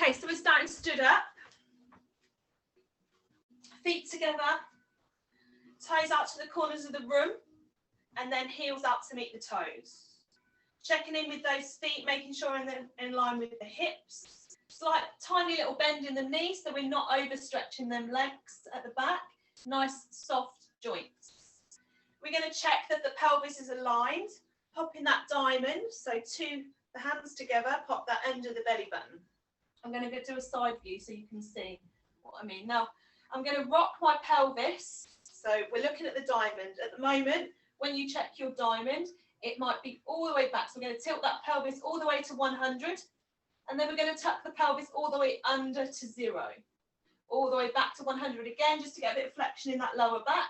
Okay, so we're starting stood up. Feet together, toes out to the corners of the room, and then heels out to meet the toes. Checking in with those feet, making sure they're in line with the hips. Slight tiny little bend in the knee, so we're not overstretching them legs at the back. Nice soft joints. We're going to check that the pelvis is aligned. Popping that diamond, so the hands together, pop that under the belly button. I'm going to do a side view so you can see what I mean. Now, I'm going to rock my pelvis. So we're looking at the diamond. At the moment, when you check your diamond, it might be all the way back. So we're going to tilt that pelvis all the way to 100. And then we're going to tuck the pelvis all the way under to 0. All the way back to 100 again, just to get a bit of flexion in that lower back.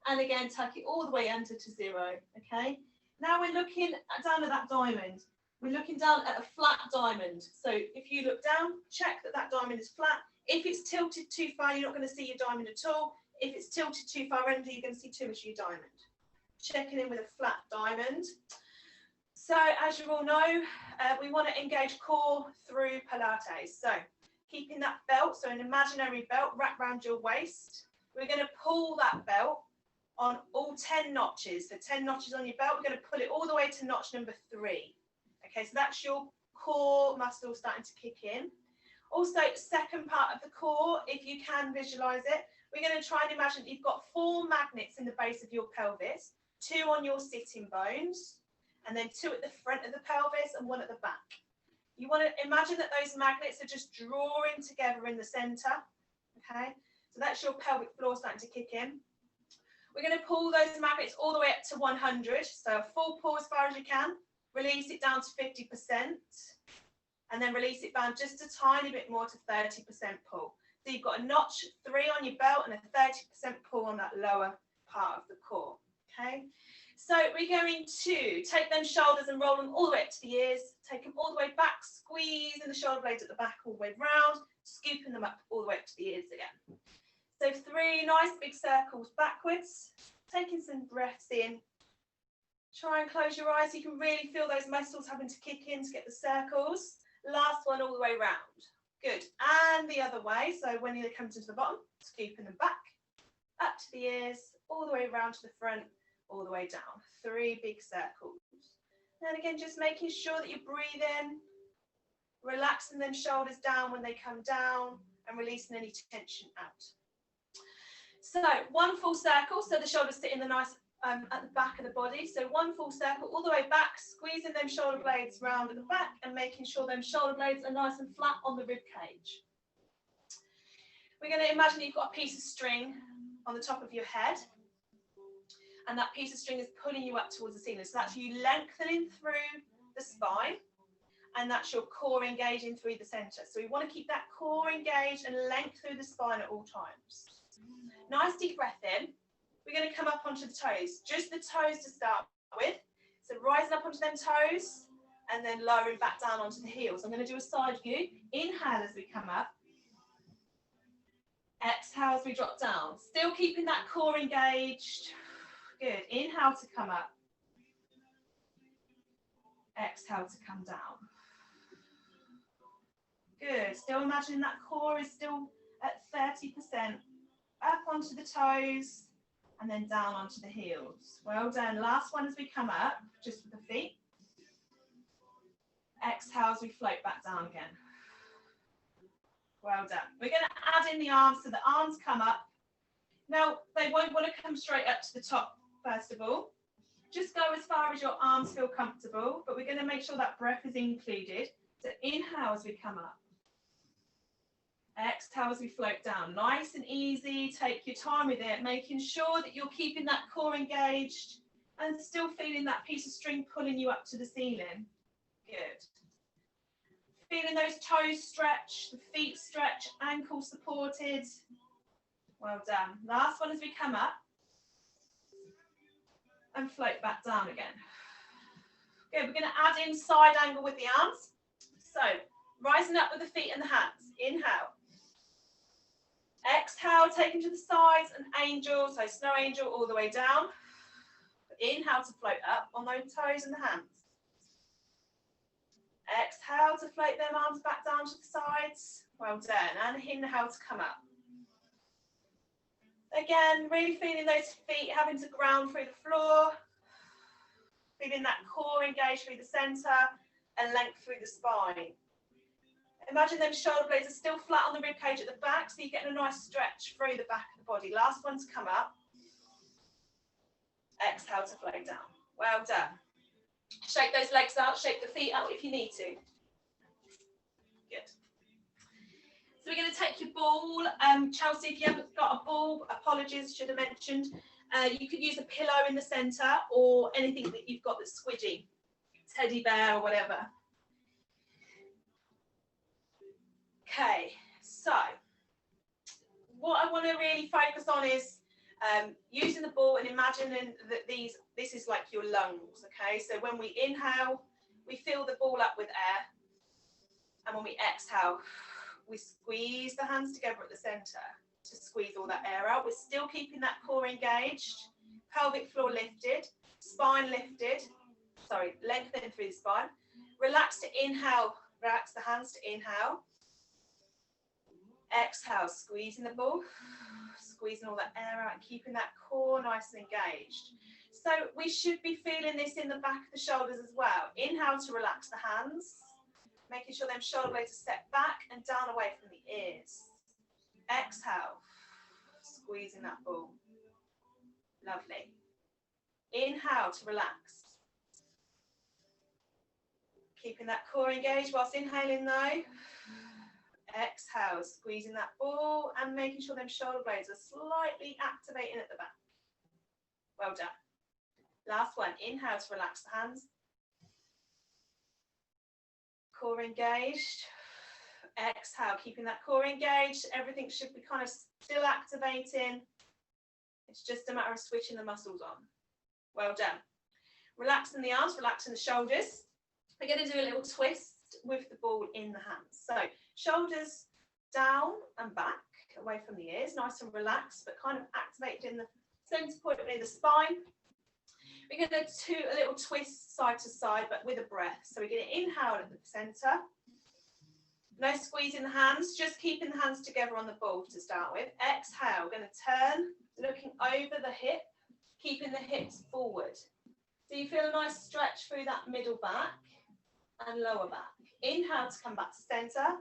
And again, tuck it all the way under to 0. Okay. Now we're looking down at that diamond. We're looking down at a flat diamond. So if you look down, check that that diamond is flat. If it's tilted too far, you're not going to see your diamond at all. If it's tilted too far under, you're going to see too much of your diamond. Checking in with a flat diamond. So as you all know, we want to engage core through Pilates. So keeping that belt, so an imaginary belt wrapped around your waist. We're going to pull that belt on all 10 notches. So 10 notches on your belt, we're going to pull it all the way to notch number 3. Okay, so that's your core muscle starting to kick in. Also, second part of the core, if you can visualize it, we're going to try and imagine you've got 4 magnets in the base of your pelvis, 2 on your sitting bones, and then 2 at the front of the pelvis and 1 at the back. You want to imagine that those magnets are just drawing together in the center. Okay, so that's your pelvic floor starting to kick in. We're going to pull those magnets all the way up to 100. So a full pull as far as you can. Release it down to 50%. And then release it down just a tiny bit more to 30% pull. So you've got a notch 3 on your belt and a 30% pull on that lower part of the core. Okay. So we're going to take them shoulders and roll them all the way up to the ears. Take them all the way back, squeezing the shoulder blades at the back all the way round, scooping them up all the way up to the ears again. So 3 nice big circles backwards, taking some breaths in. Try and close your eyes so you can really feel those muscles having to kick in to get the circles. Last one all the way round. Good. And the other way. So when you come to the bottom, scooping them back, up to the ears, all the way round to the front, all the way down. 3 big circles. And again, just making sure that you breathe in, relaxing them shoulders down when they come down, and releasing any tension out. So 1 full circle, so the shoulders sit in the nice at the back of the body. So 1 full circle all the way back, squeezing them shoulder blades round at the back and making sure them shoulder blades are nice and flat on the rib cage. We're going to imagine you've got a piece of string on the top of your head, and that piece of string is pulling you up towards the ceiling. So that's you lengthening through the spine, and that's your core engaging through the center. So we want to keep that core engaged and length through the spine at all times. Nice deep breath in. We're going to come up onto the toes, just the toes to start with. So rising up onto them toes and then lowering back down onto the heels. I'm going to do a side view. Inhale as we come up. Exhale as we drop down. Still keeping that core engaged. Good. Inhale to come up. Exhale to come down. Good. Still imagining that core is still at 30%. Up onto the toes and then down onto the heels. Well done. Last one as we come up, just with the feet. Exhale as we float back down again. Well done. We're going to add in the arms, so the arms come up. Now, they won't want to come straight up to the top, first of all. Just go as far as your arms feel comfortable, but we're going to make sure that breath is included. So inhale as we come up. Exhale as we float down. Nice and easy. Take your time with it, making sure that you're keeping that core engaged and still feeling that piece of string pulling you up to the ceiling. Good. Feeling those toes stretch, the feet stretch, ankles supported. Well done. Last one as we come up and float back down again. Good. We're going to add in side angle with the arms. So rising up with the feet and the hands. Inhale. Exhale, taking to the sides and angel, so snow angel all the way down. Inhale to float up on those toes and the hands. Exhale to float them arms back down to the sides. Well done. And inhale to come up. Again, really feeling those feet having to ground through the floor. Feeling that core engage through the centre and length through the spine. Imagine them shoulder blades are still flat on the rib cage at the back, so you're getting a nice stretch through the back of the body. Last one to come up. Exhale to float down. Well done. Shake those legs out, shake the feet out if you need to. Good. So we're going to take your ball. Chelsea, if you haven't got a ball, apologies, should have mentioned. You could use a pillow in the centre or anything that you've got that's squidgy. Teddy bear or whatever. Okay, so what I want to really focus on is using the ball and imagining that this is like your lungs, okay? So when we inhale, we fill the ball up with air. And when we exhale, we squeeze the hands together at the centre to squeeze all that air out. We're still keeping that core engaged, pelvic floor lifted, spine lifted, lengthening through the spine. Relax to inhale, relax the hands to inhale. Exhale, squeezing the ball, squeezing all that air out, keeping that core nice and engaged. So we should be feeling this in the back of the shoulders as well. Inhale to relax the hands, making sure them shoulder blades are set back and down away from the ears. Exhale, squeezing that ball. Lovely. Inhale to relax. Keeping that core engaged whilst inhaling though. Exhale, squeezing that ball and making sure them shoulder blades are slightly activating at the back. Well done. Last one, inhale to relax the hands. Core engaged. Exhale, keeping that core engaged. Everything should be kind of still activating. It's just a matter of switching the muscles on. Well done. Relaxing the arms, relaxing the shoulders. We're going to do a little twist with the ball in the hands. So shoulders down and back, away from the ears, nice and relaxed, but kind of activated in the centre point of the spine. We're going to do a little twist side to side, but with a breath. So we're going to inhale at the centre. No squeezing the hands, just keeping the hands together on the ball to start with. Exhale, we're going to turn, looking over the hip, keeping the hips forward. So you feel a nice stretch through that middle back and lower back. Inhale to come back to centre.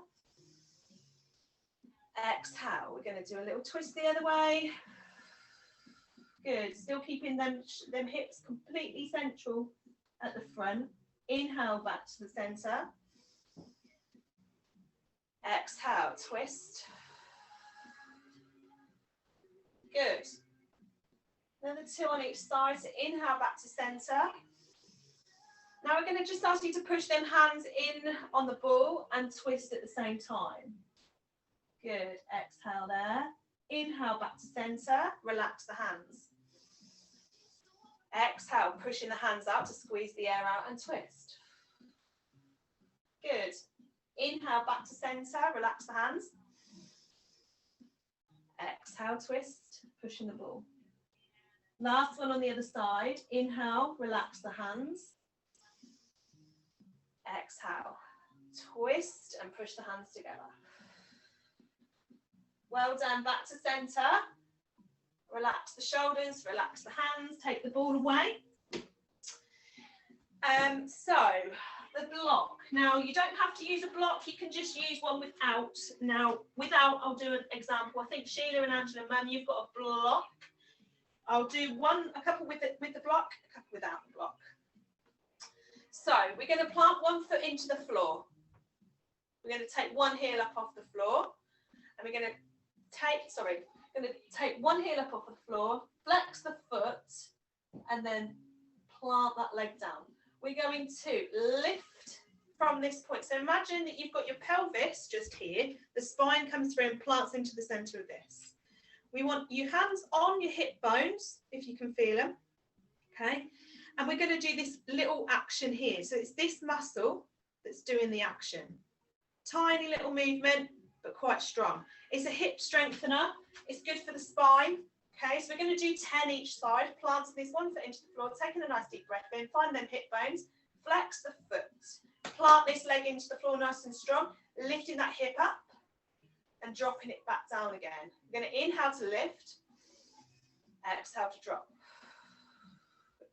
Exhale, we're going to do a little twist the other way. Good, still keeping them hips completely central at the front. Inhale back to the centre. Exhale, twist. Good. Another two on each side, so inhale back to centre. Now we're going to just ask you to push them hands in on the ball and twist at the same time. Good, exhale there. Inhale back to centre, relax the hands. Exhale, pushing the hands out to squeeze the air out and twist. Good. Inhale back to centre, relax the hands. Exhale, twist, pushing the ball. Last one on the other side. Inhale, relax the hands. Exhale, twist and push the hands together. Well done, back to centre. Relax the shoulders, relax the hands, take the ball away. So, the block. Now, you don't have to use a block, you can just use one without. Now, without, I'll do an example. I think Sheila and Angela, Mum, you've got a block. I'll do a couple with the block, a couple without the block. So, we're going to plant one foot into the floor. We're going to take one heel up off the floor, and we're going to take one heel up off the floor, flex the foot, and then plant that leg down. We're going to lift from this point. So imagine that you've got your pelvis just here, the spine comes through and plants into the centre of this. We want your hands on your hip bones, if you can feel them, okay? And we're going to do this little action here. So it's this muscle that's doing the action. Tiny little movement, but quite strong. It's a hip strengthener. It's good for the spine. Okay, so we're going to do 10 each side, planting this one foot into the floor, taking a nice deep breath in, find them hip bones, flex the foot, Plant this leg into the floor nice and strong, lifting that hip up and dropping it back down again. We're going to inhale to lift, exhale to drop.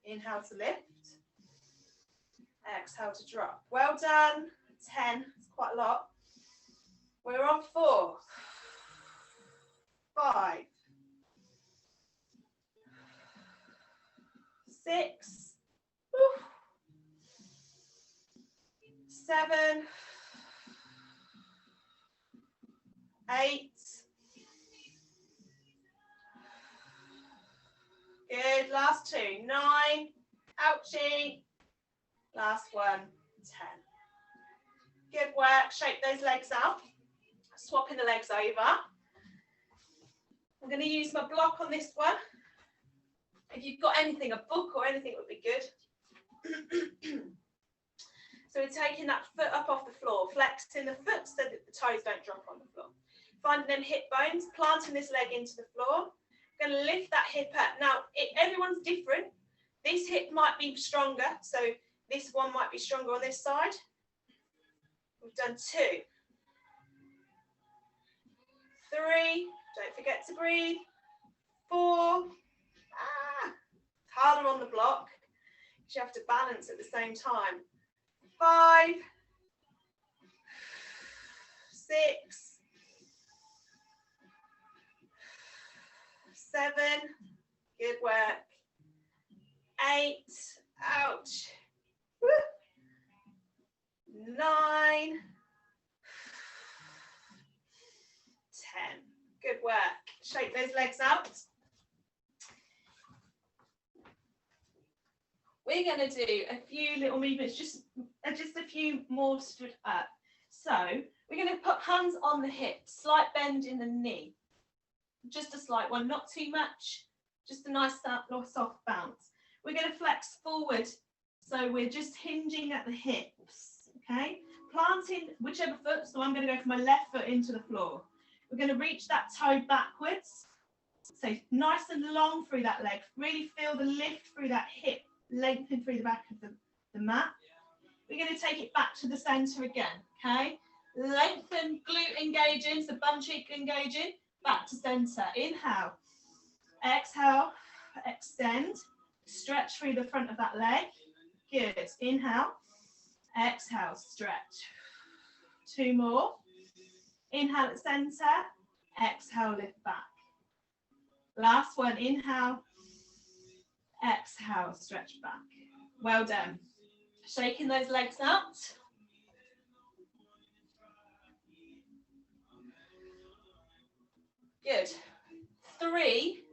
Inhale to lift, exhale to drop. Well done. 10, it's quite a lot. We're on 4, 5, 6, 7, 8. Good, last 2, 9, ouchie. Last 1, 10. Good work, shake those legs out. Swapping the legs over. I'm going to use my block on this one. If you've got anything, a book or anything would be good. So we're taking that foot up off the floor, flexing the foot so that the toes don't drop on the floor. Finding them hip bones, planting this leg into the floor. Going to lift that hip up. Now, everyone's different. This hip might be stronger, so this one might be stronger on this side. We've done 2, 3. Don't forget to breathe. 4. It's harder on the block because you have to balance at the same time. 5, 6, 7. Good work. 8. Ouch. Woo. 9, 10. Good work. Shake those legs out. We're going to do a few little movements, just a few more stood up. So we're going to put hands on the hips, slight bend in the knee. Just a slight one, not too much, just a nice soft bounce. We're going to flex forward, so we're just hinging at the hips, okay? Planting whichever foot, so I'm going to go from my left foot into the floor. We're going to reach that toe backwards, so nice and long through that leg. Really feel the lift through that hip, lengthen through the back of the mat. We're going to take it back to the centre again, okay? Lengthen, glute engaging, so bum cheek engaging, back to centre. Inhale, exhale, extend, stretch through the front of that leg. Good. Inhale, exhale, stretch. 2 more. Inhale at centre, exhale, lift back. Last one, inhale, exhale, stretch back. Well done. Shaking those legs out. Good. 3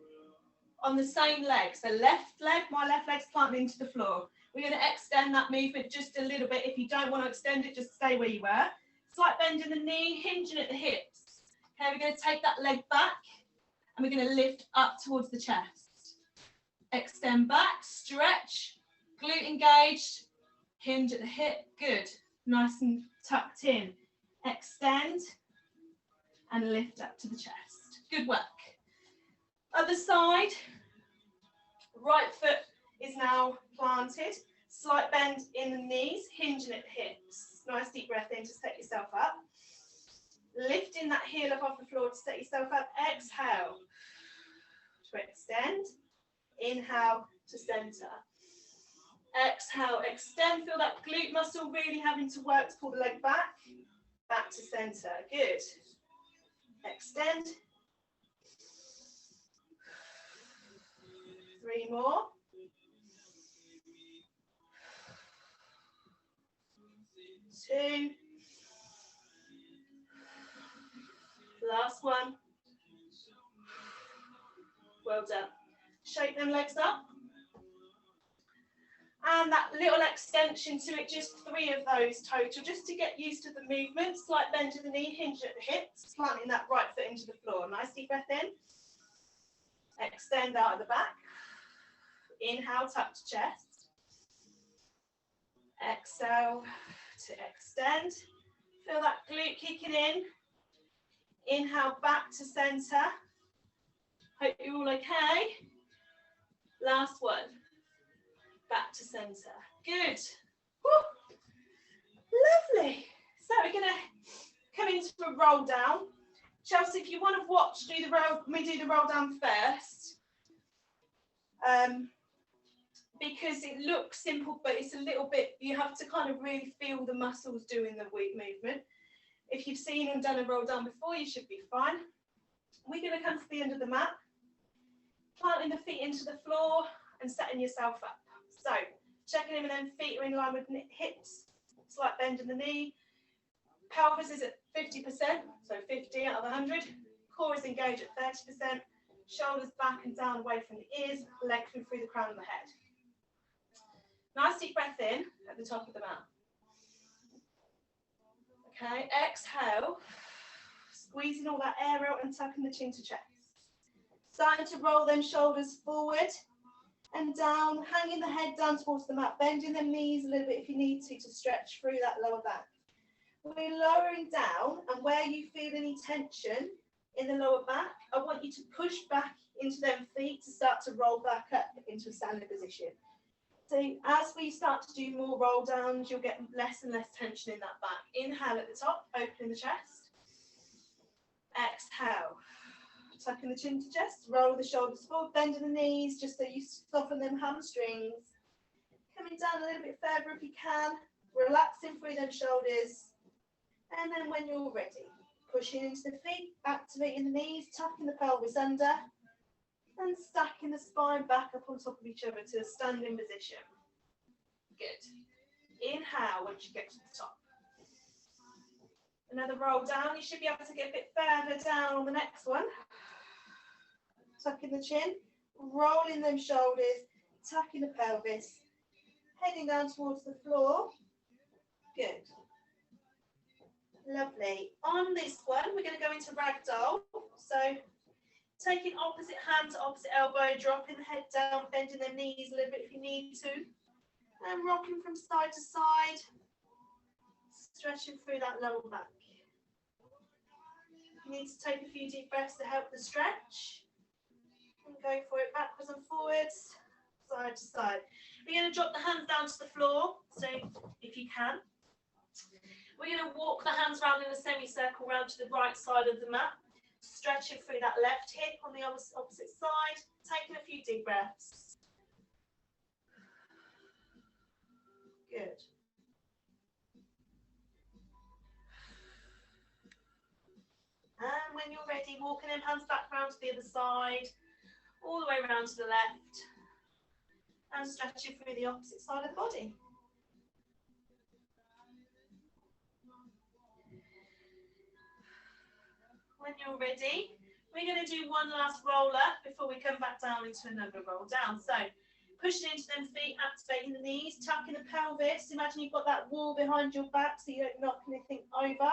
on the same leg. So left leg, my left leg's planting into the floor. We're going to extend that movement just a little bit. If you don't want to extend it, just stay where you were. Slight bend in the knee, hinging at the hips. Okay, we're going to take that leg back and we're going to lift up towards the chest. Extend back, stretch, glute engaged, hinge at the hip. Good. Nice and tucked in. Extend and lift up to the chest. Good work. Other side. Right foot is now planted. Slight bend in the knees, hinging at the hips. Nice deep breath in to set yourself up. Lifting that heel up off the floor to set yourself up. Exhale to extend. Inhale to centre. Exhale, extend. Feel that glute muscle really having to work to pull the leg back. Back to centre. Good. Extend. 3 more. 2. Last one. Well done. Shake them legs up. And that little extension to it, just 3 of those total, just to get used to the movement. Slight bend to the knee, hinge at the hips, planting that right foot into the floor. Nice deep breath in. Extend out of the back. Inhale, tuck to chest. Exhale to extend. Feel that glute kicking in. Inhale back to centre. Hope you're all okay. Last one. Back to centre. Good. Woo. Lovely. So we're going to come into a roll down. Chelsea, if you want to watch, do the roll down first. Because it looks simple, but it's a little bit, you have to kind of really feel the muscles doing the movement. If you've seen and done a roll down before, you should be fine. We're going to come to the end of the mat, planting the feet into the floor and setting yourself up. So checking in with them feet are in line with hips, slight bend in the knee. Pelvis is at 50%, so 50 out of 100. Core is engaged at 30%. Shoulders back and down away from the ears, lengthening through the crown of the head. Nice deep breath in at the top of the mat. Okay, exhale, squeezing all that air out and tucking the chin to chest. Starting to roll them shoulders forward and down, hanging the head down towards the mat, bending the knees a little bit if you need to stretch through that lower back. We're lowering down, and where you feel any tension in the lower back, I want you to push back into them feet to start to roll back up into a standing position. So as we start to do more roll downs, you'll get less and less tension in that back. Inhale at the top, opening the chest. Exhale, tucking the chin to chest, roll the shoulders forward, bending the knees just so you soften them hamstrings. Coming down a little bit further if you can, relaxing through them shoulders. And then when you're ready, pushing into the feet, activating the knees, tucking the pelvis under, and stacking the spine back up on top of each other to a standing position. Good. Inhale once you get to the top. Another roll down. You should be able to get a bit further down on the next one. Tucking the chin, rolling them shoulders, tucking the pelvis, heading down towards the floor. Good. Lovely. On this one, we're going to go into ragdoll. So taking opposite hand to opposite elbow, dropping the head down, bending the knees a little bit if you need to, and rocking from side to side, stretching through that lower back. You need to take a few deep breaths to help the stretch, and go for it backwards and forwards, side to side. We're going to drop the hands down to the floor, so if you can. We're going to walk the hands around in a semicircle round to the right side of the mat, stretching through that left hip on the opposite side, taking a few deep breaths. Good. And when you're ready, walking them hands back round to the other side, all the way around to the left, and stretching through the opposite side of the body. When you're ready, we're going to do one last roll up before we come back down into another roll down. So pushing into them feet, activating the knees, tucking the pelvis. Imagine you've got that wall behind your back so you don't knock anything over.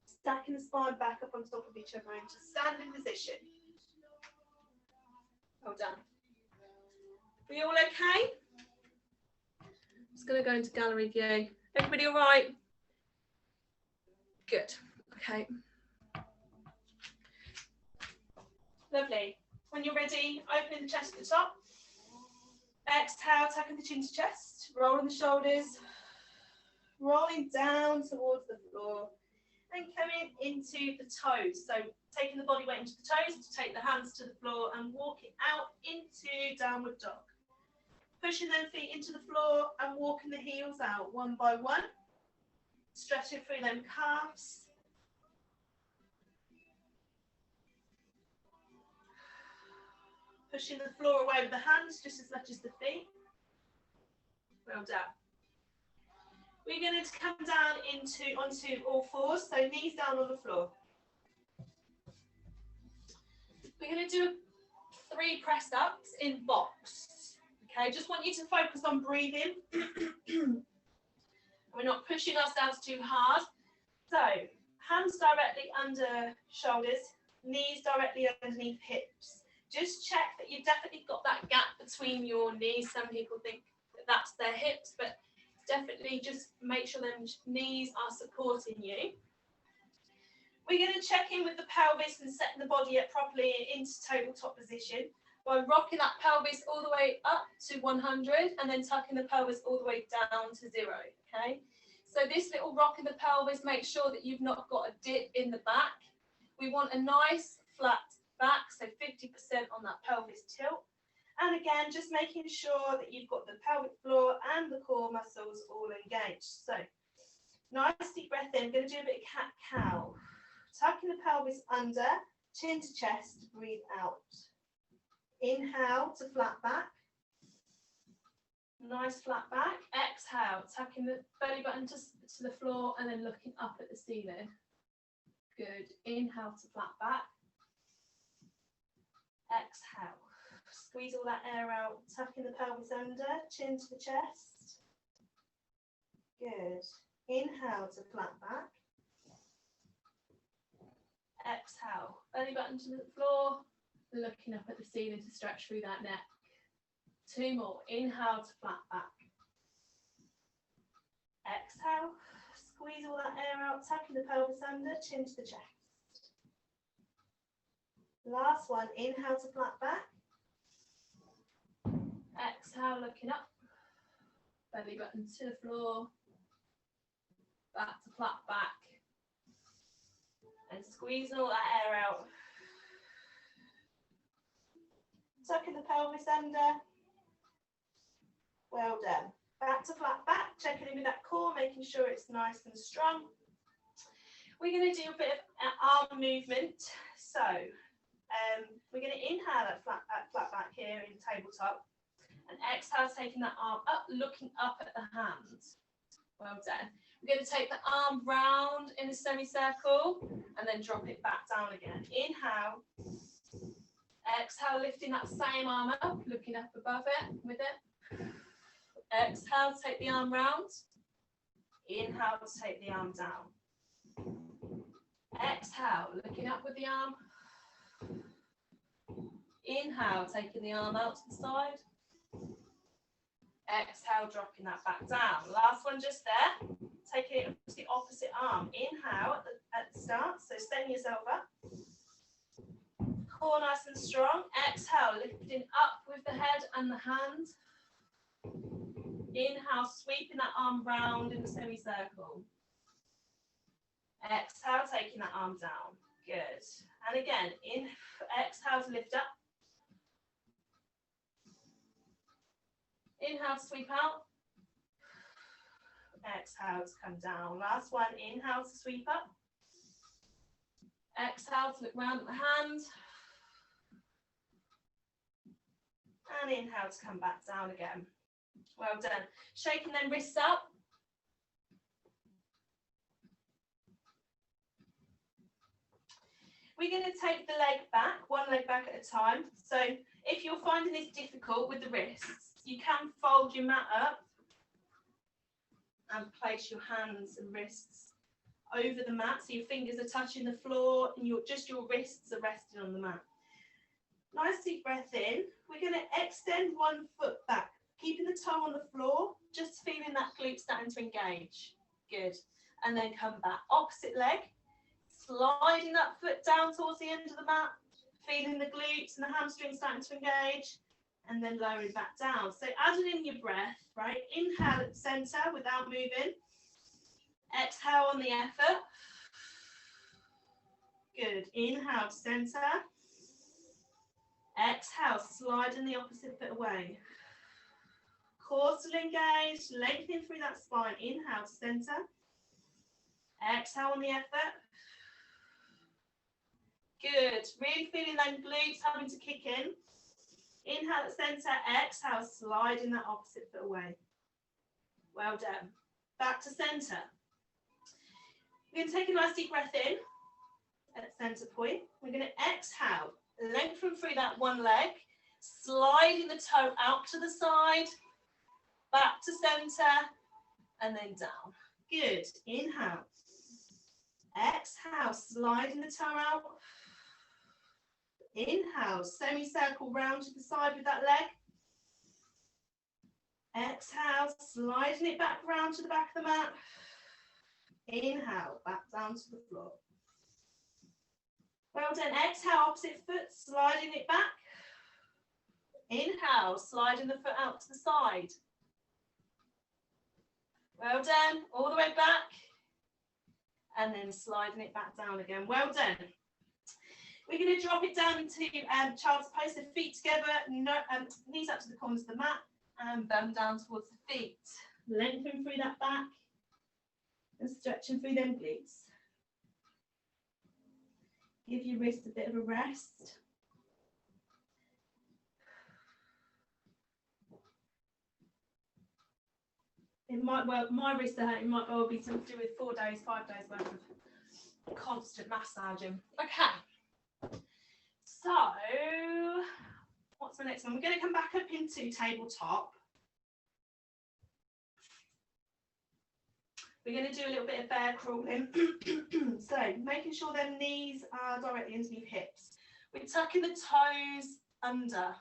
Stacking the spine back up on top of each other into standing position. Well done. Are we all okay? I'm just going to go into gallery view. Everybody all right? Good. Okay. Lovely. When you're ready, opening the chest at the top. Exhale, tucking the chin to chest, rolling the shoulders, rolling down towards the floor, and coming into the toes. So taking the body weight into the toes to take the hands to the floor and walking out into downward dog. Pushing them feet into the floor and walking the heels out one by one. Stretching through them calves. Pushing the floor away with the hands just as much as the feet. Well done. We're going to come down onto all fours, so knees down on the floor. We're going to do 3 press ups in box. Okay, just want you to focus on breathing. We're not pushing ourselves too hard. So hands directly under shoulders, knees directly underneath hips. Just check that you've definitely got that gap between your knees. Some people think that that's their hips, but definitely just make sure them knees are supporting you. We're going to check in with the pelvis and setting the body up properly into tabletop position by rocking that pelvis all the way up to 100 and then tucking the pelvis all the way down to 0, okay? So this little rock in the pelvis, make sure that you've not got a dip in the back. We want a nice flat back, so 50% on that pelvis tilt. And again, just making sure that you've got the pelvic floor and the core muscles all engaged. So nice deep breath in. I'm going to do a bit of cat-cow. Tucking the pelvis under, chin to chest, breathe out. Inhale to flat back. Nice flat back. Exhale, tucking the belly button to the floor and then looking up at the ceiling. Good. Inhale to flat back. Exhale. Squeeze all that air out, tucking the pelvis under, chin to the chest. Good. Inhale to flat back. Exhale. Belly button to the floor, looking up at the ceiling to stretch through that neck. 2 more. Inhale to flat back. Exhale. Squeeze all that air out, tucking the pelvis under, chin to the chest. Last one. Inhale to flat back. Exhale, looking up. Belly button to the floor. Back to flat back. And squeezing all that air out. Tucking the pelvis under. Well done. Back to flat back, checking in with that core, making sure it's nice and strong. We're going to do a bit of arm movement. So we're going to inhale at flat back here in tabletop. And exhale, taking that arm up, looking up at the hands. Well done. We're going to take the arm round in a semicircle and then drop it back down again. Inhale. Exhale, lifting that same arm up, looking up above it with it. Exhale, take the arm round. Inhale to take the arm down. Exhale, looking up with the arm. Inhale, taking the arm out to the side. Exhale, dropping that back down. Last one just there. Taking it to the opposite arm. Inhale at the start, so setting yourself up. Core nice and strong. Exhale, lifting up with the head and the hand. Inhale, sweeping that arm round in a semicircle. Exhale, taking that arm down. Good. And again, exhale to lift up. Inhale to sweep out. Exhale to come down. Last one, inhale to sweep up. Exhale to look round at the hand. And inhale to come back down again. Well done. Shaking them wrists up. We're going to take the leg back, one leg back at a time. So if you're finding this difficult with the wrists, you can fold your mat up and place your hands and wrists over the mat, so your fingers are touching the floor and your wrists are resting on the mat. Nice deep breath in. We're going to extend one foot back, keeping the toe on the floor, just feeling that glute starting to engage. Good. And then come back. Opposite leg. Sliding that foot down towards the end of the mat, feeling the glutes and the hamstrings starting to engage, and then lowering back down. So adding in your breath, right? Inhale at the center without moving. Exhale on the effort. Good. Inhale to center. Exhale, sliding the opposite foot away. Core still engaged, lengthening through that spine. Inhale to center. Exhale on the effort. Good. Really feeling them glutes having to kick in. Inhale at center. Exhale, sliding that opposite foot away. Well done. Back to center. We're going to take a nice deep breath in at center point. We're going to exhale. Lengthen through that one leg. Sliding the toe out to the side. Back to center. And then down. Good. Inhale. Exhale. Sliding the toe out. Inhale, semicircle round to the side with that leg. Exhale, sliding it back round to the back of the mat. Inhale, back down to the floor. Well done. Exhale, opposite foot, sliding it back. Inhale, sliding the foot out to the side. Well done. All the way back. And then sliding it back down again. Well done. We're going to drop it down into child's pose, so feet together, no, knees up to the corners of the mat, and bum down towards the feet. Lengthen through that back and stretching through them glutes. Give your wrist a bit of a rest. It might well, my wrist are hurting, it might well be something to do with 4 days, 5 days worth of constant massaging. Okay. So, what's the next one? We're going to come back up into tabletop. We're going to do a little bit of bear crawling. So, making sure their knees are directly underneath hips. We're tucking the toes under.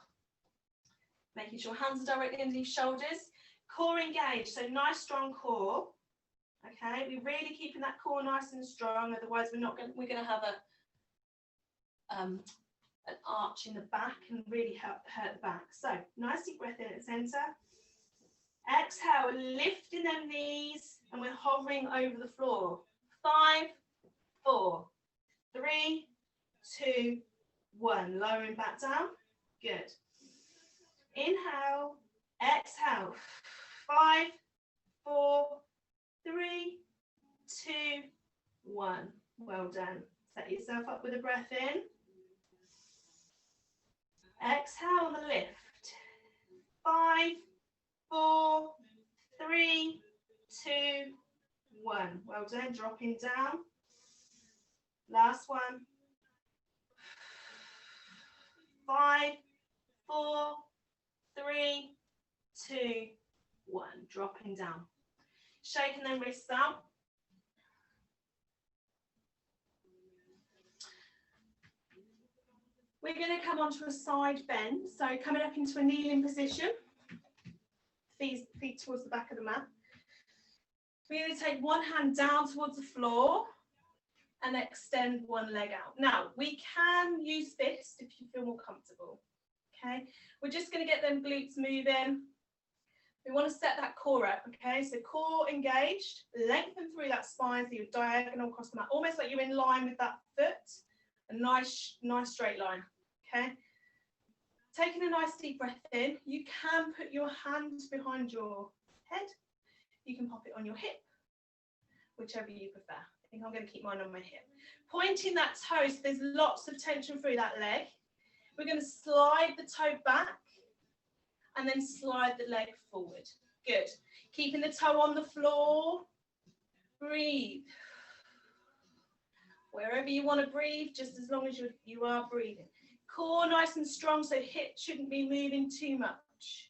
Making sure hands are directly underneath shoulders. Core engaged, so nice strong core. Okay, we're really keeping that core nice and strong. Otherwise, we're going to have an arch in the back and really hurt the back. So, nice deep breath in at the centre. Exhale, lifting them knees, and we're hovering over the floor. 5, 4, 3, 2, 1. Lowering back down. Good. Inhale, exhale. 5, 4, 3, 2, 1. Well done. Set yourself up with a breath in. Exhale on the lift. 5, 4, 3, 2, 1. Well done. Dropping down. Last one. 5, 4, 3, 2, 1. Dropping down. Shaking them wrists out. We're going to come onto a side bend. So coming up into a kneeling position. Feet towards the back of the mat. We're going to take one hand down towards the floor and extend one leg out. Now, we can use fists if you feel more comfortable. Okay, we're just going to get them glutes moving. We want to set that core up. Okay, so core engaged, lengthen through that spine so you're diagonal across the mat, almost like you're in line with that foot. A nice straight line. Okay. Taking a nice deep breath in, you can put your hand behind your head. You can pop it on your hip, whichever you prefer. I think I'm going to keep mine on my hip. Pointing that toe, so there's lots of tension through that leg. We're going to slide the toe back and then slide the leg forward. Good. Keeping the toe on the floor. Breathe. Wherever you want to breathe, just as long as you are breathing. Core nice and strong, so hips shouldn't be moving too much.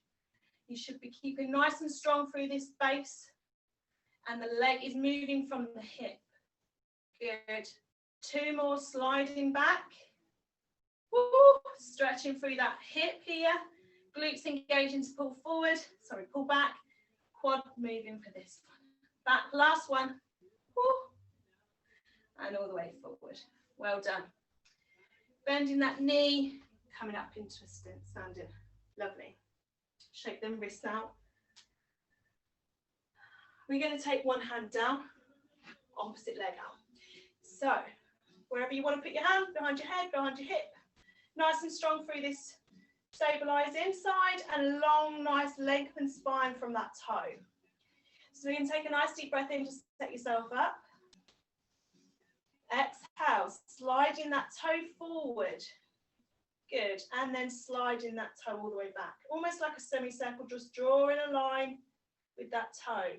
You should be keeping nice and strong through this base, and the leg is moving from the hip. Good. 2 more, sliding back. Woo, stretching through that hip here. Glutes engaging to pull forward. Sorry, pull back. Quad moving for this one. Back, last one. Woo. And all the way forward. Well done. Bending that knee, coming up into a standing. Lovely. Shake them wrists out. We're going to take one hand down, opposite leg out. So, wherever you want to put your hand, behind your head, behind your hip. Nice and strong through this stabilised inside, and long, nice lengthened spine from that toe. So we can take a nice deep breath in, just set yourself up. Exhale, sliding that toe forward. Good, and then sliding that toe all the way back. Almost like a semicircle, just drawing a line with that toe.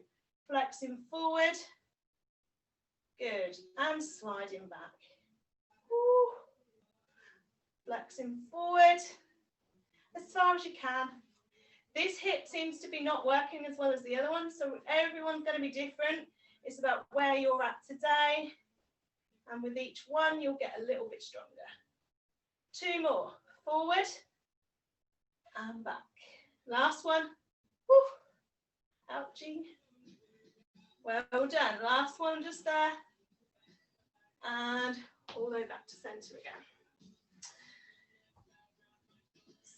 Flexing forward. Good, and sliding back. Woo. Flexing forward as far as you can. This hip seems to be not working as well as the other one, so everyone's going to be different. It's about where you're at today. And with each one, you'll get a little bit stronger. 2 more. Forward and back. Last one. Woo. Ouchie. Well done. Last one just there. And all the way back to centre again.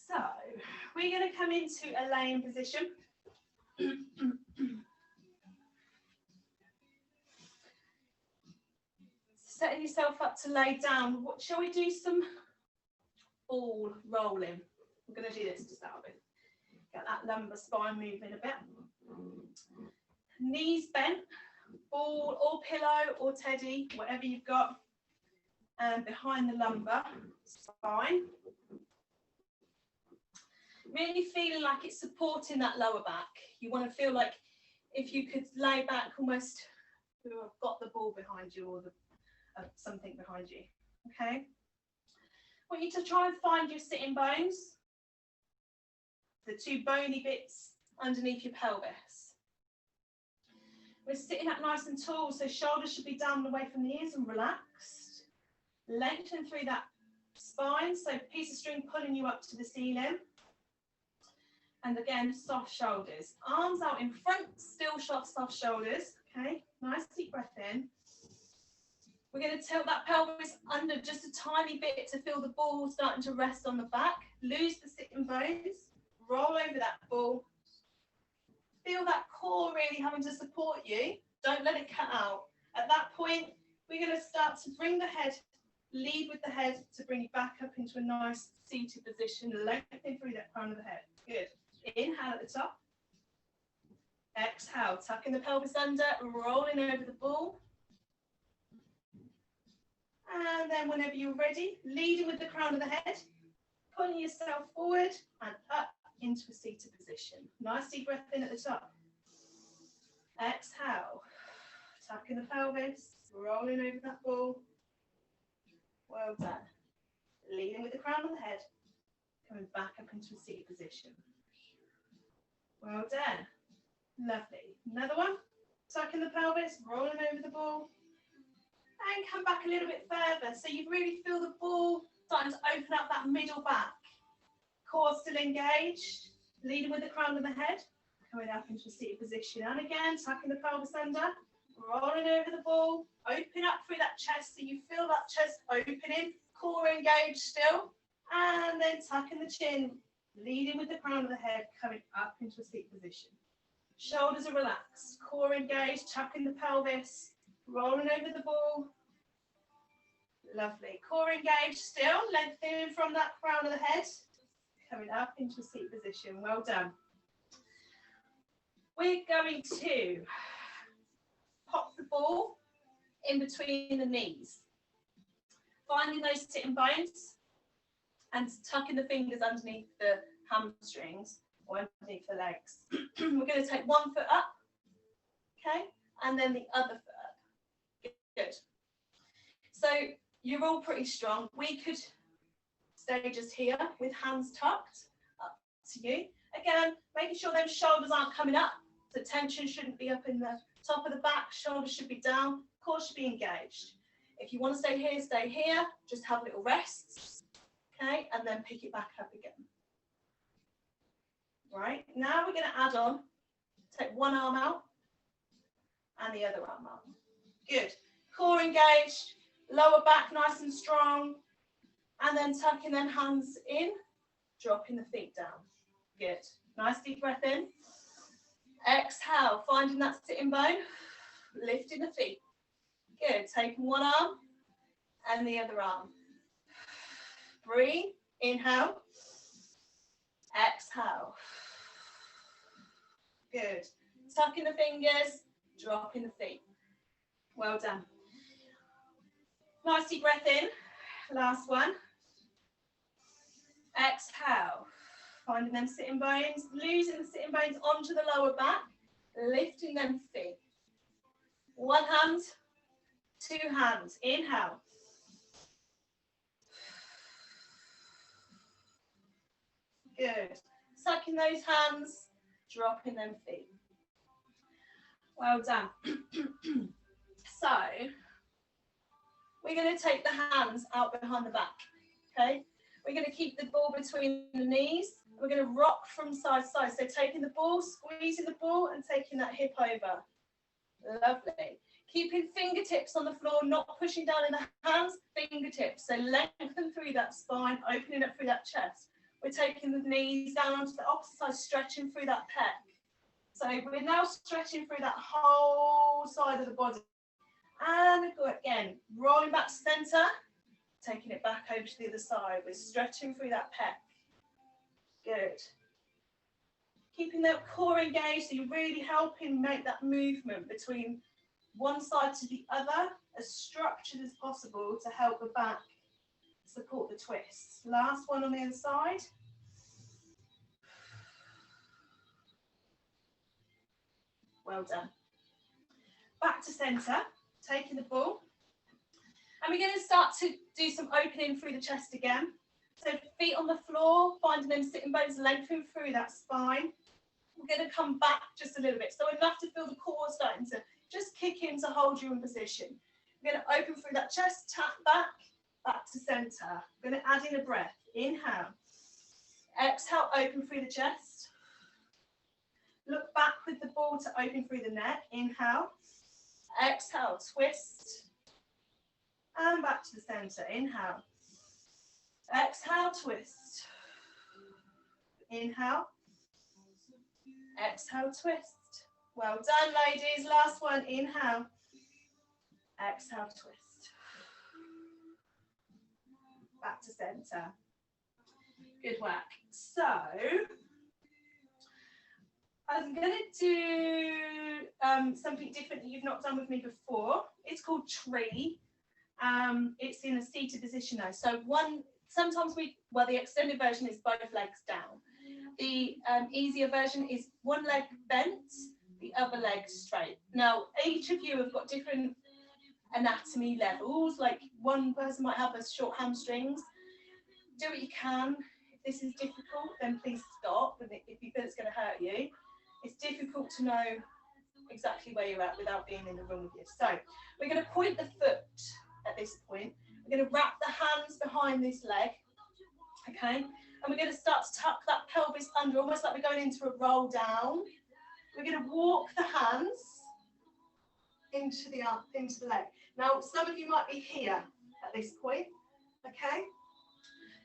So, we're going to come into a laying position. setting yourself up to lay down. What, shall we do some ball rolling? We're going to do this to start with. Get that lumbar spine moving a bit. Knees bent, ball or pillow or teddy, whatever you've got, behind the lumbar spine. Really feeling like it's supporting that lower back. You want to feel like if you could lay back almost, got the ball behind you or the, something behind you. Okay. I want you to try and find your sitting bones, the two bony bits underneath your pelvis. We're sitting up nice and tall, so shoulders should be down away from the ears and relaxed. Lengthen through that spine, so piece of string pulling you up to the ceiling. And again, soft shoulders. Arms out in front, still soft shoulders. Okay, nice deep breath in. We're going to tilt that pelvis under just a tiny bit to feel the ball starting to rest on the back. Lose the sitting bones. Roll over that ball. Feel that core really having to support you. Don't let it cut out. At that point, we're going to start to bring the head, lead with the head to bring you back up into a nice seated position, lengthening through that crown of the head. Good. Inhale at the top. Exhale, tucking the pelvis under, rolling over the ball. And then whenever you're ready, leading with the crown of the head, pulling yourself forward and up into a seated position. Nice deep breath in at the top. Exhale, tucking the pelvis, rolling over that ball. Well done. Leading with the crown of the head, coming back up into a seated position. Well done. Lovely. Another one. Tucking the pelvis, rolling over the ball. And come back a little bit further. So you really feel the ball starting to open up that middle back. Core still engaged. Leading with the crown of the head. Coming up into a seated position. And again, tucking the pelvis under. Rolling over the ball. Open up through that chest so you feel that chest opening. Core engaged still. And then tucking the chin. Leading with the crown of the head, coming up into a seated position. Shoulders are relaxed, core engaged, tucking the pelvis, rolling over the ball. Lovely. Core engaged still, lengthening from that crown of the head, coming up into a seated position. Well done. We're going to pop the ball in between the knees, finding those sitting bones and tucking the fingers underneath the hamstrings or underneath the legs. We're going to take one foot up, okay, and then the other foot up. Good. So you're all pretty strong. We could stay just here with hands tucked, up to you. Again, making sure those shoulders aren't coming up. So tension shouldn't be up in the top of the back, shoulders should be down, core should be engaged. If you want to stay here, just have little rests. Okay, and then pick it back up again. Right, now we're going to add on, take one arm out and the other arm out. Good. Core engaged, lower back nice and strong, and then tucking then hands in, dropping the feet down. Good. Nice deep breath in. Exhale, finding that sitting bone, lifting the feet. Good. Taking one arm and the other arm. Breathe, inhale, exhale. Good. Tucking the fingers, dropping the feet. Well done. Nice deep breath in. Last one. Exhale. Finding them sitting bones, losing the sitting bones onto the lower back, lifting them feet. One hand, two hands. Inhale. Good. Tucking those hands, dropping them feet. Well done. So, we're going to take the hands out behind the back, okay? We're going to keep the ball between the knees. We're going to rock from side to side. So taking the ball, squeezing the ball and taking that hip over. Lovely. Keeping fingertips on the floor, not pushing down in the hands, fingertips. So lengthen through that spine, opening up through that chest. We're taking the knees down onto the opposite side, stretching through that pec. So we're now stretching through that whole side of the body. And go again, rolling back to center, taking it back over to the other side. We're stretching through that pec. Good. Keeping that core engaged, so you're really helping make that movement between one side to the other as structured as possible to help the back support the twist. Last one on the other side. Well done. Back to center, taking the ball. And we're going to start to do some opening through the chest again. So feet on the floor, finding them sitting bones, lengthening through that spine. We're going to come back just a little bit. So enough to feel the core starting to just kick in to hold you in position. We're going to open through that chest, tap back to center. We're going to add in a breath. Inhale. Exhale, open through the chest. Look back with the ball to open through the neck. Inhale. Exhale, twist. And back to the center. Inhale. Exhale, twist. Inhale. Exhale, twist. Well done, ladies. Last one. Inhale. Exhale, twist. Back to center. Good work. So, I'm going to do something different that you've not done with me before. It's called tree. It's in a seated position now. So sometimes the extended version is both legs down. The easier version is one leg bent, the other leg straight. Now, each of you have got different anatomy levels. Like one person might have a short hamstrings. Do what you can. If this is difficult, then please stop. And if you feel it's going to hurt you, it's difficult to know exactly where you're at without being in the room with you. So we're going to point the foot at this point. We're going to wrap the hands behind this leg. Okay, and we're going to start to tuck that pelvis under, almost like we're going into a roll down. We're going to walk the hands into the leg. Now, some of you might be here at this point. Okay,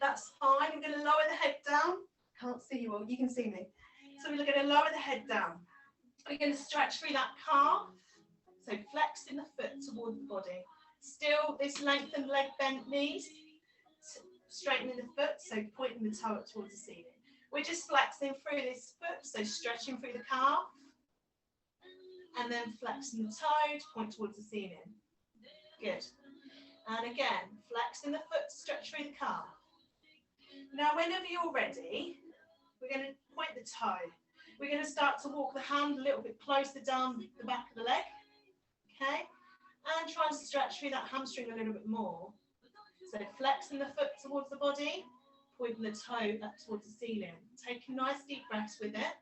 that's fine. We're going to lower the head down. Can't see you all. You can see me. So we're going to lower the head down. We're going to stretch through that calf. So flexing the foot towards the body. Still, this lengthened leg bent knees. Straightening the foot, so pointing the toe up towards the ceiling. We're just flexing through this foot, so stretching through the calf. And then flexing the toe to point towards the ceiling. Good. And again, flexing the foot to stretch through the calf. Now, whenever you're ready, we're going to point the toe. We're going to start to walk the hand a little bit closer down the back of the leg. Okay? And try and stretch through that hamstring a little bit more. So flexing the foot towards the body, pointing the toe up towards the ceiling. Taking nice deep breaths with it.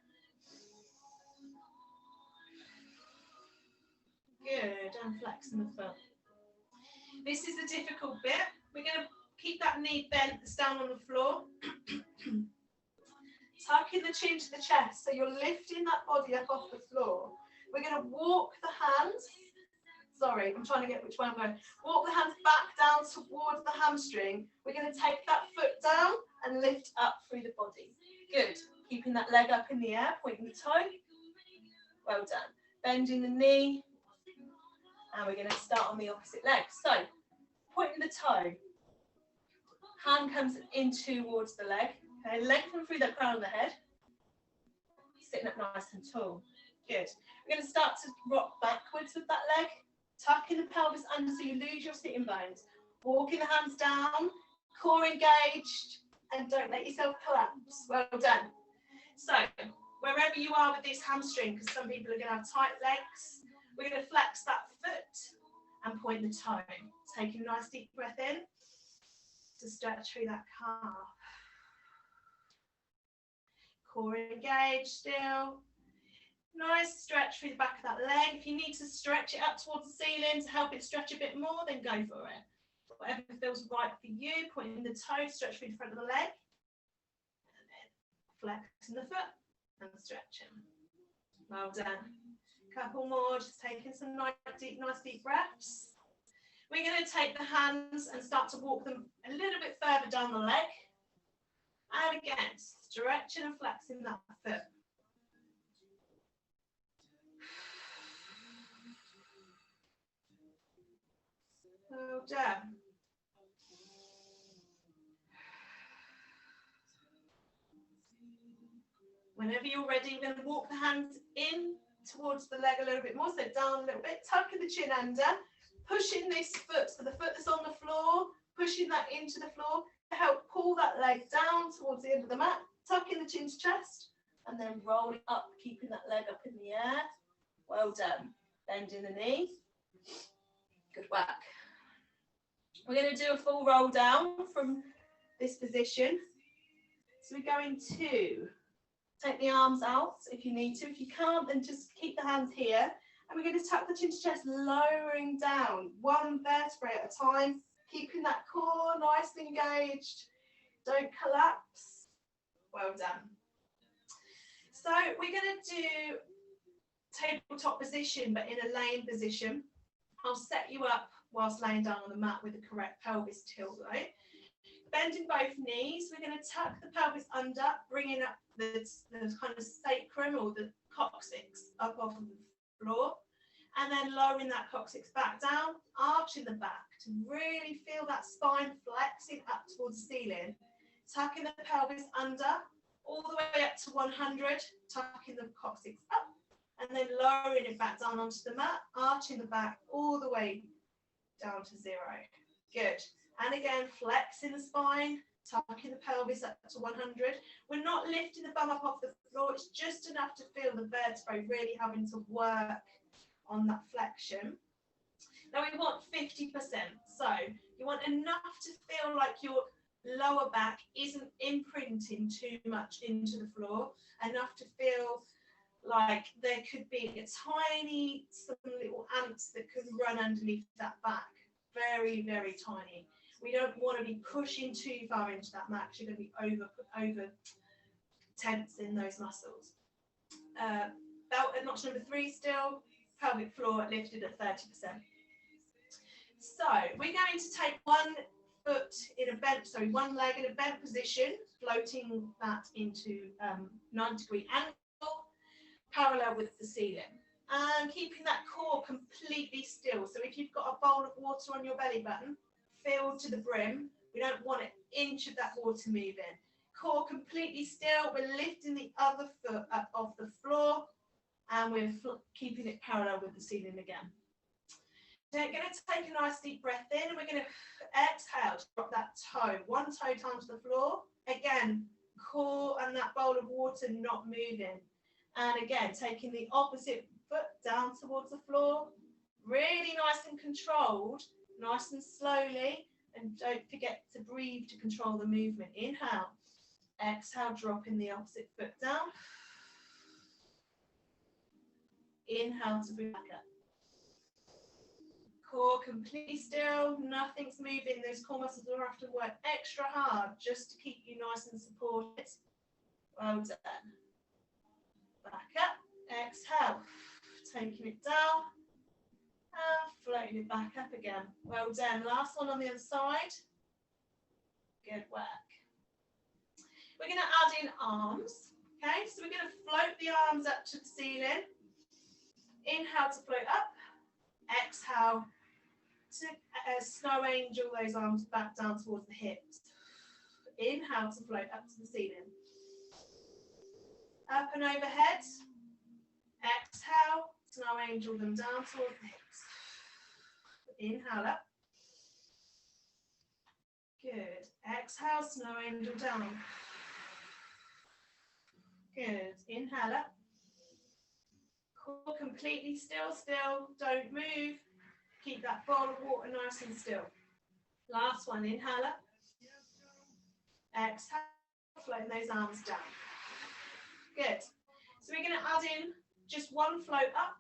Good, and flexing the foot. This is the difficult bit. We're going to keep that knee bent that's down on the floor. Tucking the chin to the chest, so you're lifting that body up off the floor. We're going to walk the hands. Sorry, I'm trying to get which way I'm going. Walk the hands back down towards the hamstring. We're going to take that foot down and lift up through the body. Good. Keeping that leg up in the air, pointing the toe. Well done. Bending the knee. And we're going to start on the opposite leg. So, pointing the toe. Hand comes in towards the leg. Okay, lengthen through the crown of the head. Sitting up nice and tall. Good. We're going to start to rock backwards with that leg. Tucking the pelvis under so you lose your sitting bones. Walking the hands down, core engaged, and don't let yourself collapse. Well done. So, wherever you are with this hamstring, because some people are going to have tight legs, we're going to flex that foot and point the toe. Taking a nice deep breath in to stretch through that calf. Core engaged still. Nice stretch through the back of that leg. If you need to stretch it up towards the ceiling to help it stretch a bit more, then go for it. Whatever feels right for you, pointing the toe, stretch through the front of the leg. And then flexing the foot and stretching. Well done. Couple more, just taking some nice deep breaths. We're going to take the hands and start to walk them a little bit further down the leg. And again, stretching and flexing that foot. Well done. Whenever you're ready, we're going to walk the hands in towards the leg a little bit more, so down a little bit, tucking the chin under, pushing this foot, so the foot that's on the floor, pushing that into the floor to help pull that leg down towards the end of the mat, tucking the chin to chest, and then rolling up, keeping that leg up in the air. Well done. Bending the knee. Good work. We're going to do a full roll down from this position. So we're going to take the arms out if you need to. If you can't, then just keep the hands here. And we're going to tuck the chin to chest, lowering down one vertebrae at a time, keeping that core nice and engaged. Don't collapse. Well done. So we're going to do tabletop position, but in a laying position. I'll set you up whilst laying down on the mat with the correct pelvis tilt, right? Bending both knees, we're going to tuck the pelvis under, bringing up the kind of sacrum or the coccyx up off of the floor, and then lowering that coccyx back down, arching the back to really feel that spine flexing up towards the ceiling, tucking the pelvis under, all the way up to 100, tucking the coccyx up, and then lowering it back down onto the mat, arching the back all the way down to 0. Good. And again, flexing the spine, tucking the pelvis up to 100. We're not lifting the bum up off the floor. It's just enough to feel the vertebrae really having to work on that flexion. Now we want 50%. So you want enough to feel like your lower back isn't imprinting too much into the floor, enough to feel like there could be some little ants that could run underneath that back. Very, very tiny. We don't want to be pushing too far into that mat because you're going to be over tensing those muscles. Belt at notch number 3 still, pelvic floor lifted at 30%. So we're going to take one leg in a bent position, floating that into 90-degree angle, parallel with the ceiling. And keeping that core completely still. So if you've got a bowl of water on your belly button, filled to the brim, we don't want an inch of that water moving. Core completely still. We're lifting the other foot up off the floor, and we're keeping it parallel with the ceiling again. So we're going to take a nice deep breath in, and we're going to exhale to drop that toe. One toe down to the floor. Again, core and that bowl of water not moving. And again, taking the opposite foot down towards the floor. Really nice and controlled, nice and slowly. And don't forget to breathe to control the movement. Inhale. Exhale, dropping the opposite foot down. Inhale to bring back up. Core completely still, nothing's moving. Those core muscles will have to work extra hard just to keep you nice and supported. Well done. Back up, exhale, taking it down and floating it back up again. Well done. Last one on the other side. Good work. We're going to add in arms. Okay, so we're going to float the arms up to the ceiling. Inhale to float up. Exhale to snow angel those arms back down towards the hips. Inhale to float up to the ceiling. Up and overhead. Exhale, snow angel them down towards the hips. Inhale up. Good. Exhale, snow angel down. Good. Inhale up. Core completely still, don't move. Keep that bowl of water nice and still. Last one, inhale up. Exhale, floating those arms down. Good. So we're going to add in just one float up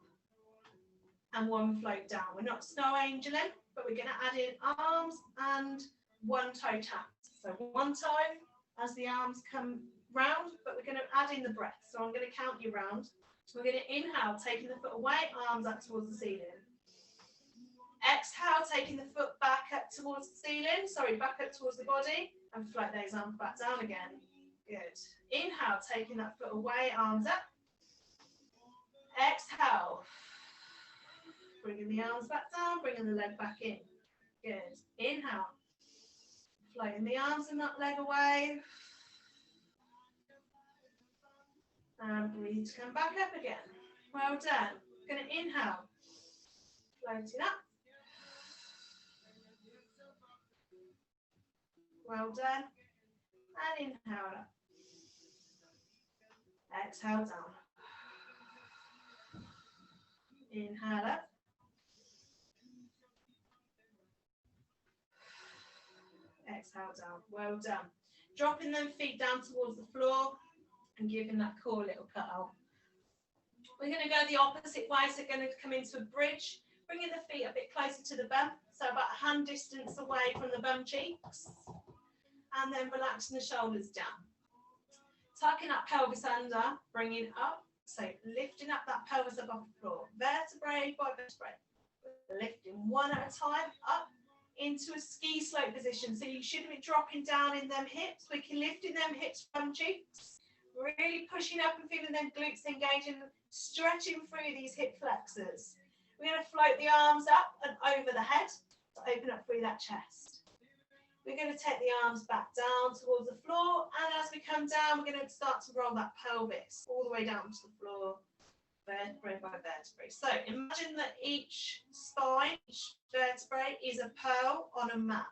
and one float down. We're not snow angeling, but we're going to add in arms and one toe tap. So one toe as the arms come round, but we're going to add in the breath. So I'm going to count you round. So we're going to inhale, taking the foot away, arms up towards the ceiling. Exhale, taking the foot back up towards the ceiling, back up towards the body, and float those arms back down again. Good. Inhale, taking that foot away, arms up. Exhale, bringing the arms back down, bringing the leg back in. Good. Inhale. Floating the arms and that leg away. And breathe to come back up again. Well done. Going to inhale. Floating up. Well done. And inhale up. Exhale down. Inhale up. Exhale down. Well done. Dropping them feet down towards the floor and giving that core a little cut out. We're going to go the opposite way, so we're going to come into a bridge, bringing the feet a bit closer to the bum, so about a hand distance away from the bum cheeks, and then relaxing the shoulders down. Tucking that pelvis under, bringing up, so lifting up that pelvis above the floor, vertebrae by vertebrae. Lifting one at a time, up into a ski slope position, so you shouldn't be dropping down in them hips. We can lift in them hips, bum cheeks, really pushing up and feeling them glutes engaging, stretching through these hip flexors. We're going to float the arms up and over the head to open up through that chest. We're going to take the arms back down towards the floor, and as we come down, we're going to start to roll that pelvis all the way down to the floor, vertebrae by vertebrae. So imagine that each spine, each vertebrae is a pearl on a mat.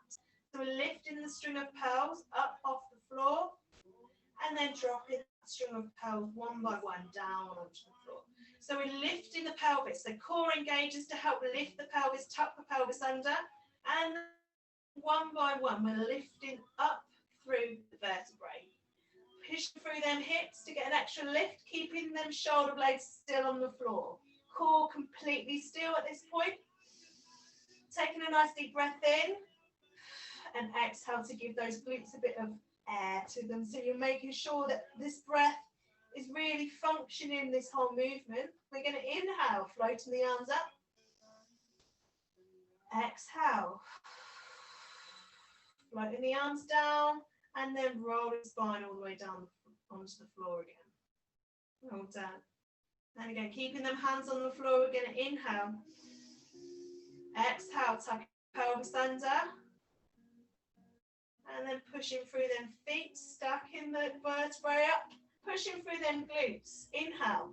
So we're lifting the string of pearls up off the floor, and then dropping that string of pearls one by one down onto the floor. So we're lifting the pelvis. So core engages to help lift the pelvis, tuck the pelvis under, and one by one, we're lifting up through the vertebrae. Pushing through them hips to get an extra lift, keeping them shoulder blades still on the floor. Core completely still at this point. Taking a nice deep breath in, and exhale to give those glutes a bit of air to them. So you're making sure that this breath is really functioning this whole movement. We're going to inhale, floating the arms up. Exhale. Floating the arms down, and then roll the spine all the way down onto the floor again. Well done. And again, keeping them hands on the floor, we're going to inhale. Exhale, tuck pelvis under. And then pushing through them feet, stacking the vertebrae up, pushing through them glutes. Inhale.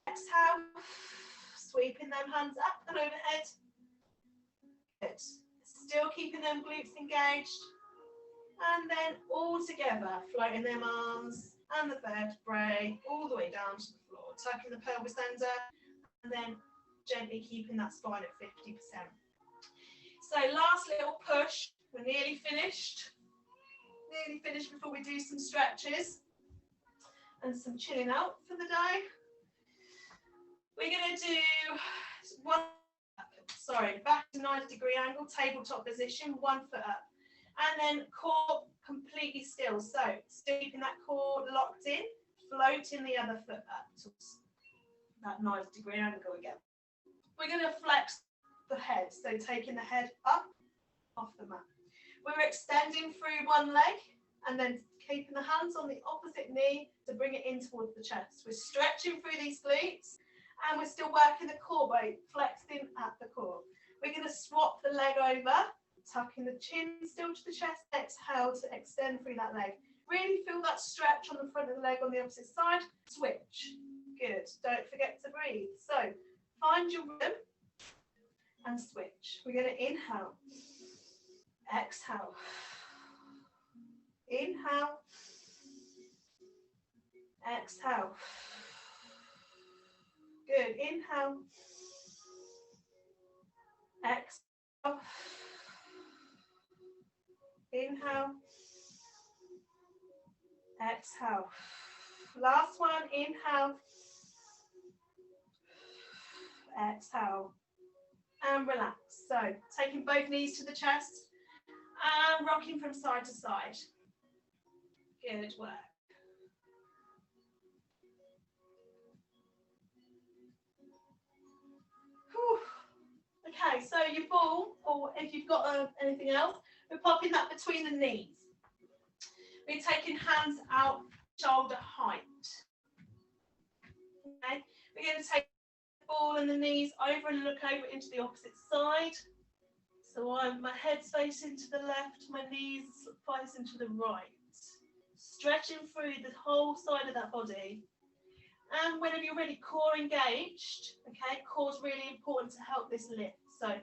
Exhale, sweeping them hands up and overhead. Good. Still keeping them glutes engaged. And then all together, floating them arms and the vertebrae all the way down to the floor, tucking the pelvis under, and then gently keeping that spine at 50%. So last little push, we're nearly finished. Nearly finished before we do some stretches and some chilling out for the day. We're going to do back to 90-degree angle, tabletop position, 1 foot up. And then core completely still. So still keeping that core locked in, floating the other foot up to that 90-degree angle again. We're going to flex the head, so taking the head up off the mat. We're extending through one leg and then keeping the hands on the opposite knee to bring it in towards the chest. We're stretching through these glutes and we're still working the core by flexing at the core. We're going to swap the leg over, tucking the chin still to the chest, exhale to extend through that leg. Really feel that stretch on the front of the leg on the opposite side. Switch. Good. Don't forget to breathe. So find your rhythm and switch. We're going to inhale. Exhale. Inhale. Exhale. Good. Inhale. Exhale. Inhale. Exhale. Last one. Inhale. Exhale. And relax. So taking both knees to the chest and rocking from side to side. Good work. Whew. Okay, so your ball, or if you've got anything else, we're popping that between the knees. We're taking hands out shoulder height. Okay, we're going to take the ball and the knees over and look over into the opposite side. So my head's facing to the left, my knees facing to the right. Stretching through the whole side of that body. And whenever you're ready, core engaged. Okay, core's really important to help this lift. So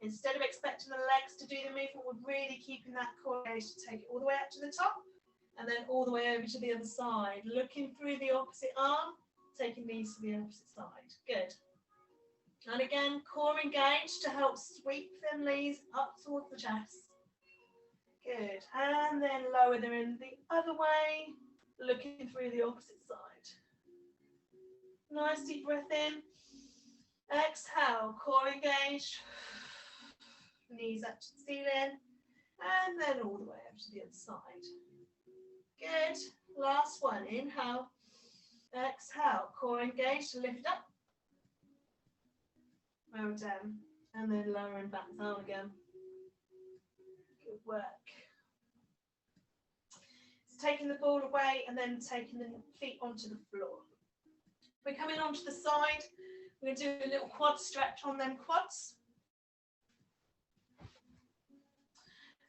instead of expecting the legs to do the movement, we're really keeping that core engaged to take it all the way up to the top and then all the way over to the other side. Looking through the opposite arm, taking these to the opposite side. Good. And again, core engaged to help sweep them knees up towards the chest. Good. And then lower them in the other way, looking through the opposite side. Nice deep breath in. Exhale, core engaged. Knees up to the ceiling. And then all the way up to the other side. Good. Last one. Inhale. Exhale, core engaged. Lift up. Well done. And then lowering back down again. Good work. So taking the ball away and then taking the feet onto the floor. We're coming onto the side. We're going to do a little quad stretch on them quads.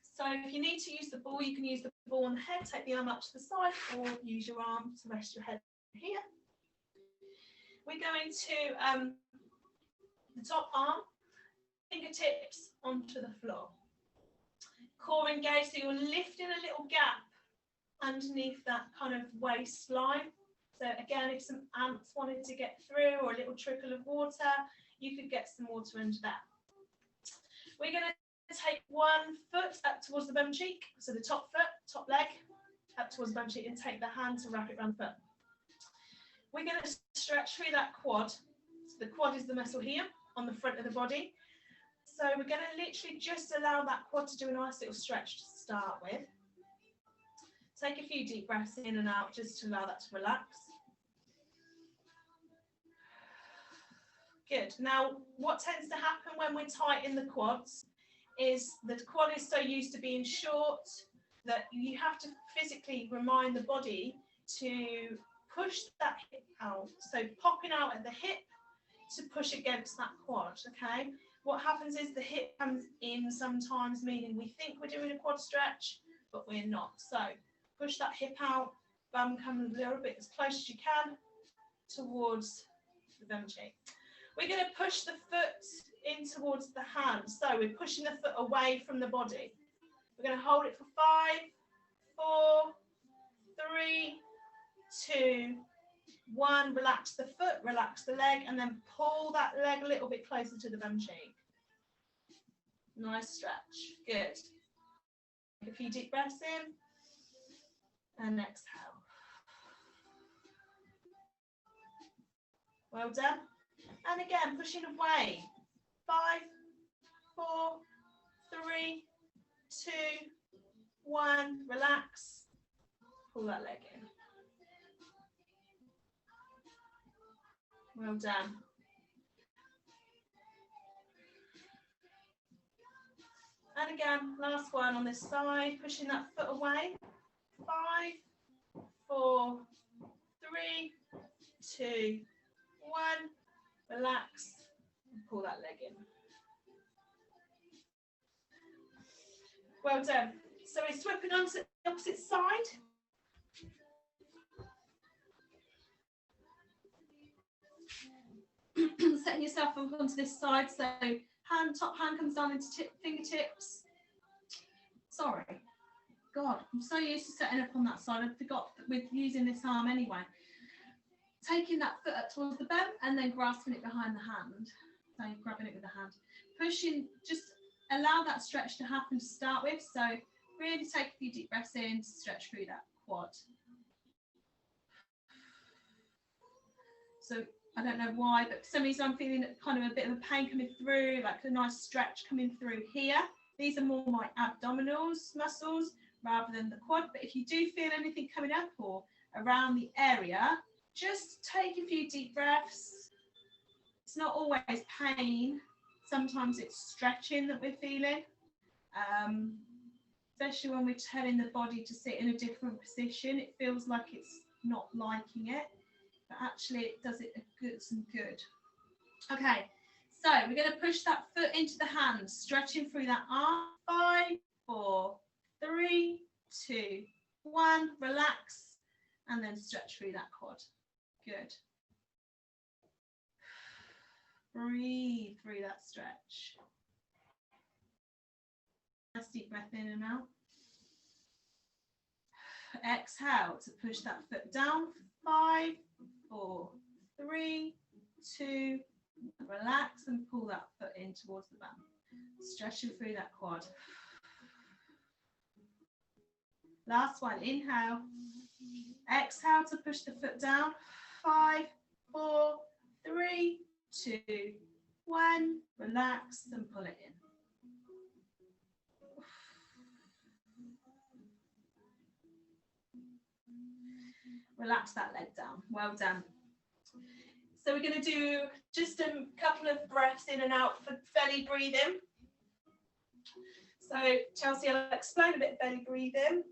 So if you need to use the ball, you can use the ball on the head, take the arm up to the side, or use your arm to rest your head here. We're going to the top arm, fingertips onto the floor. Core engaged, so you're lifting a little gap underneath that kind of waistline. So again, if some ants wanted to get through or a little trickle of water, you could get some water into that. We're going to take one foot up towards the bum cheek, so the top foot, top leg, up towards the bum cheek, and take the hand to wrap it around the foot. We're going to stretch through that quad. So the quad is the muscle here on the front of the body. So we're going to literally just allow that quad to do a nice little stretch to start with. Take a few deep breaths in and out just to allow that to relax. Good. Now, what tends to happen when we tighten the quads is the quad is so used to being short that you have to physically remind the body to push that hip out. So popping out at the hip to push against that quad, okay? What happens is the hip comes in sometimes, meaning we think we're doing a quad stretch, but we're not. So push that hip out, bum come a little bit as close as you can towards the bum cheek. We're going to push the foot in towards the hand. So we're pushing the foot away from the body. We're going to hold it for 5, 4, 3, 2, 1. Relax the foot, relax the leg, and then pull that leg a little bit closer to the bum cheek. Nice stretch. Good. Take a few deep breaths in and exhale. Well done. And again, pushing away. 5, 4, 3, 2, 1. Relax. Pull that leg in. Well done. And again, last one on this side, pushing that foot away. 5, 4, 3, 2, 1. Relax and pull that leg in. Well done. So we're sweeping onto the opposite side. Setting yourself up onto this side. So top hand comes down into fingertips. Sorry. God, I'm so used to setting up on that side. I forgot with using this arm anyway. Taking that foot up towards the bum and then grasping it behind the hand. So you're grabbing it with the hand. Pushing, just allow that stretch to happen to start with. So really take a few deep breaths in to stretch through that quad. So I don't know why, but for some reason I'm feeling kind of a bit of a pain coming through, like a nice stretch coming through here. These are more my abdominals muscles rather than the quad. But if you do feel anything coming up or around the area, just take a few deep breaths. It's not always pain. Sometimes it's stretching that we're feeling, especially when we're telling the body to sit in a different position. It feels like it's not liking it, but actually it does it some good. Okay, So we're going to push that foot into the hand, stretching through that arm. 5, 4, 3, 2, 1. Relax, and then stretch through that quad. Good. Breathe through that stretch. Nice deep breath in and out. Exhale to push that foot down. 5, 4, 3, 2. Relax and pull that foot in towards the back. Stretching through that quad. Last one. Inhale. Exhale to push the foot down. 5, 4, 3, 2, 1. Relax and pull it in. Relax that leg down. Well done. So we're going to do just a couple of breaths in and out for belly breathing. So Chelsea, I'll explain a bit of belly breathing.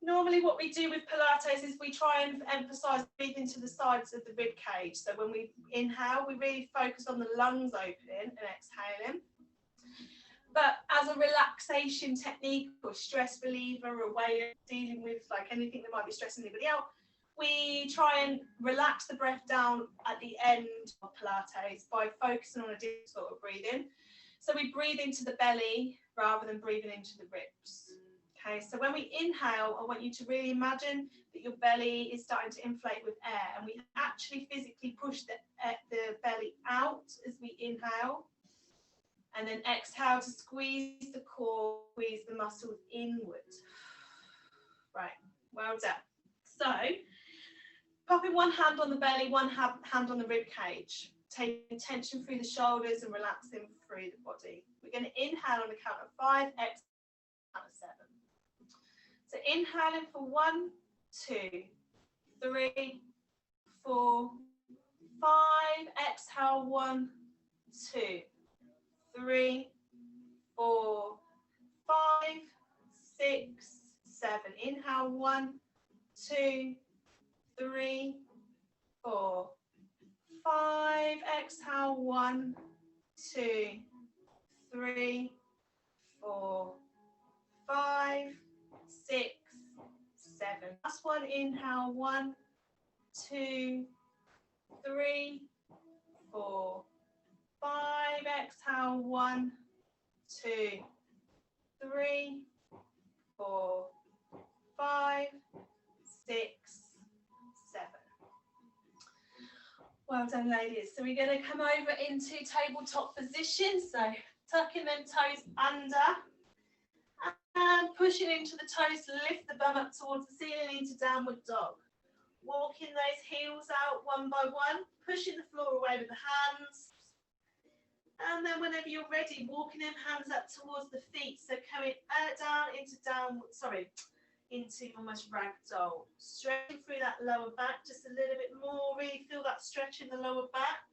Normally what we do with Pilates is we try and emphasize breathing to the sides of the rib cage. So when we inhale, we really focus on the lungs opening and exhaling. But as a relaxation technique or stress reliever, or a way of dealing with like anything that might be stressing anybody out, we try and relax the breath down at the end of Pilates by focusing on a different sort of breathing. So we breathe into the belly rather than breathing into the ribs. Okay, so when we inhale, I want you to really imagine that your belly is starting to inflate with air, and we actually physically push the belly out as we inhale, and then exhale to squeeze the core, squeeze the muscles inward. Right, well done. So, popping one hand on the belly, one hand on the rib cage, taking tension through the shoulders and relaxing through the body. We're going to inhale on the count of 5, exhale on the count of 7. So inhaling for 1, 2, 3, 4, 5. Exhale 1, 2, 3, 4, 5, 6, 7. Inhale 1, 2, 3, 4, 5. Exhale 1, 2, 3, 4, 5, 6, 7. Last one. Inhale 1, 2, 3, 4, 5. Exhale 1, 2, 3, 4, 5, 6, 7. Well done, ladies. So we're going to come over into tabletop position. So tucking them toes under and pushing into the toes to lift the bum up towards the ceiling into downward dog. Walking those heels out one by one, pushing the floor away with the hands. And then whenever you're ready, walking them hands up towards the feet. So coming down into downward, into almost ragdoll. Stretching through that lower back just a little bit more. Really feel that stretch in the lower back.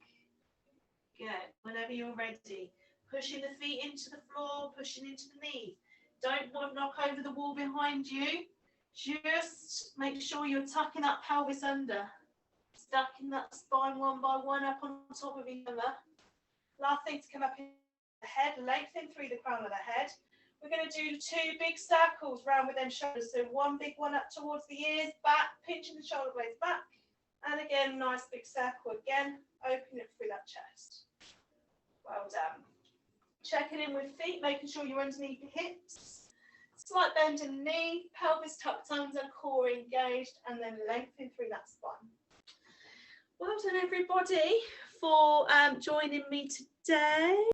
Good. Whenever you're ready, pushing the feet into the floor, pushing into the knees. Don't want to knock over the wall behind you. Just make sure you're tucking that pelvis under. Stacking that spine one by one up on top of each other. Last thing to come up in the head, lengthen through the crown of the head. We're going to do 2 big circles round with them shoulders. So one big one up towards the ears, back, pinching the shoulder blades back. And again, nice big circle again, open it through that chest. Well done. Checking in with feet, making sure you're underneath your hips. Slight bend in the knee, pelvis tucked under, core engaged, and then lengthen through that spine. Well done, everybody, for joining me today.